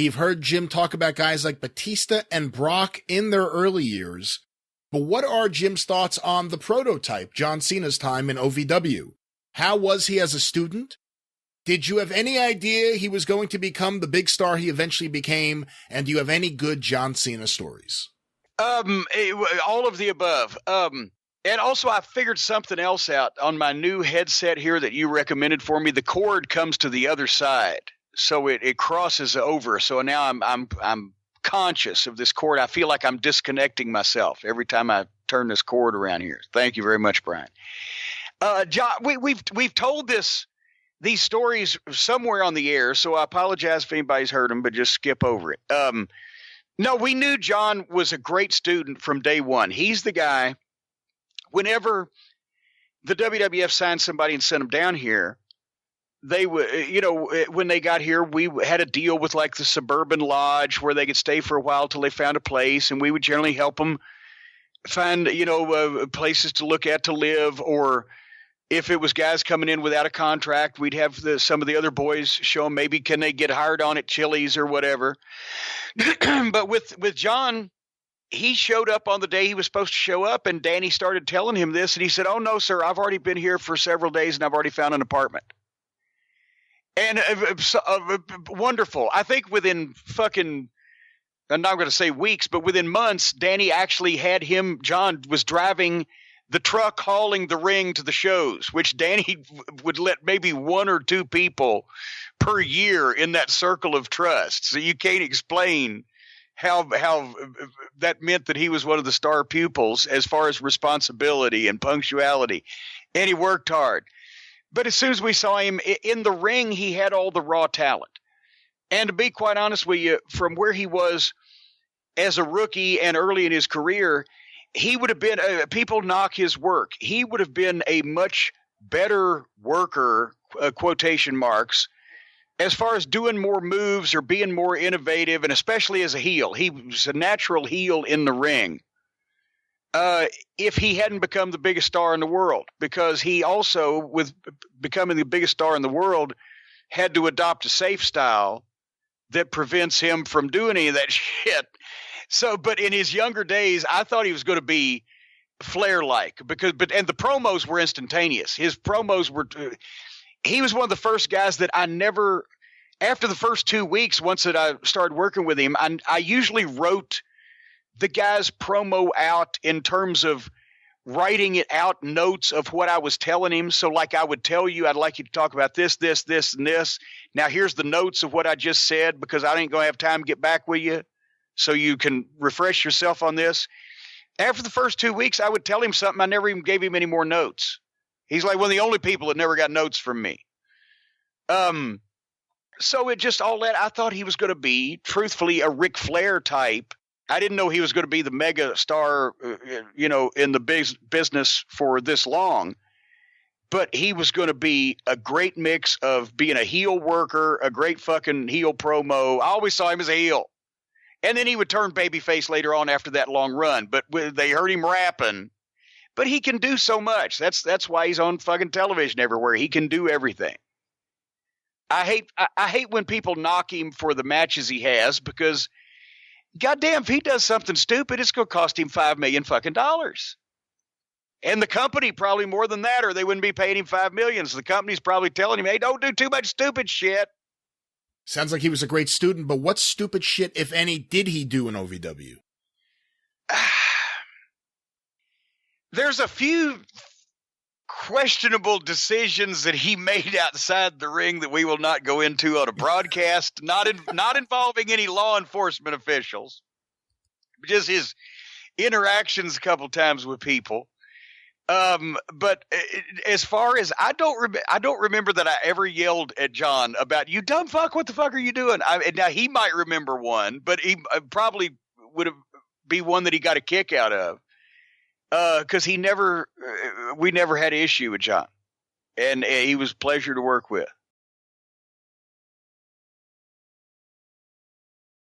We've heard Jim talk about guys like Batista and Brock in their early years. But what are Jim's thoughts on the prototype, John Cena's time in OVW? How was he as a student? Did you have any idea he was going to become the big star he eventually became? And do you have any good John Cena stories? All of the above. And also I figured something else out on my new headset here that you recommended for me. The cord comes to the other side, so it crosses over. So now I'm conscious of this cord. I feel like I'm disconnecting myself every time I turn this cord around here. Thank you very much, Brian. John, we've told these stories somewhere on the air, so I apologize if anybody's heard them, but just skip over it. No, we knew John was a great student from day one. He's the guy, whenever the WWF signed somebody and sent them down here, they would, when they got here, we had a deal with like the Suburban Lodge where they could stay for a while till they found a place, and we would generally help them find, places to look at to live, or if it was guys coming in without a contract, we'd have some of the other boys show them maybe can they get hired on at Chili's or whatever. But with John, he showed up on the day he was supposed to show up, and Danny started telling him this, and he said, "Oh no, sir, I've already been here for several days and I've already found an apartment." And wonderful. I think within I'm not going to say weeks, but within months, Danny actually had John was driving the truck hauling the ring to the shows, which Danny would let maybe one or two people per year in that circle of trust. So you can't explain how that meant that he was one of the star pupils as far as responsibility and punctuality. And he worked hard. But as soon as we saw him in the ring, he had all the raw talent. And to be quite honest with you, from where he was as a rookie and early in his career, he would have been, people knock his work. He would have been a much better worker, quotation marks, as far as doing more moves or being more innovative, and especially as a heel. He was a natural heel in the ring. If he hadn't become the biggest star in the world, because he also, with becoming the biggest star in the world, had to adopt a safe style that prevents him from doing any of that shit. So, but in his younger days, I thought he was going to be Flair-like and the promos were instantaneous. His promos were, he was one of the first guys that I never, after the first 2 weeks, once that I started working with him, I usually wrote the guy's promo out in terms of writing it out, notes of what I was telling him. So like I would tell you, I'd like you to talk about this, this, this, and this. Now here's the notes of what I just said, because I ain't going to have time to get back with you. So you can refresh yourself on this. After the first 2 weeks, I would tell him something. I never even gave him any more notes. He's like one of the only people that never got notes from me. So it just all that, I thought he was going to be, truthfully, a Ric Flair type. I didn't know he was going to be the mega star, in the business for this long. But he was going to be a great mix of being a heel worker, a great fucking heel promo. I always saw him as a heel. And then he would turn babyface later on after that long run. But they heard him rapping. But he can do so much. That's why he's on fucking television everywhere. He can do everything. I hate when people knock him for the matches he has, because goddamn, if he does something stupid, it's going to cost him $5 million fucking dollars. And the company probably more than that, or they wouldn't be paying him $5 million. So the company's probably telling him, hey, don't do too much stupid shit. Sounds like he was a great student, but what stupid shit, if any, did he do in OVW? There's a few questionable decisions that he made outside the ring that we will not go into on a broadcast, not involving any law enforcement officials, just his interactions a couple times with people. But as far as I don't remember that I ever yelled at John about, you dumb fuck, what the fuck are you doing? Now he might remember one, but he probably would be one that he got a kick out of. Cause we never had an issue with John, and he was a pleasure to work with.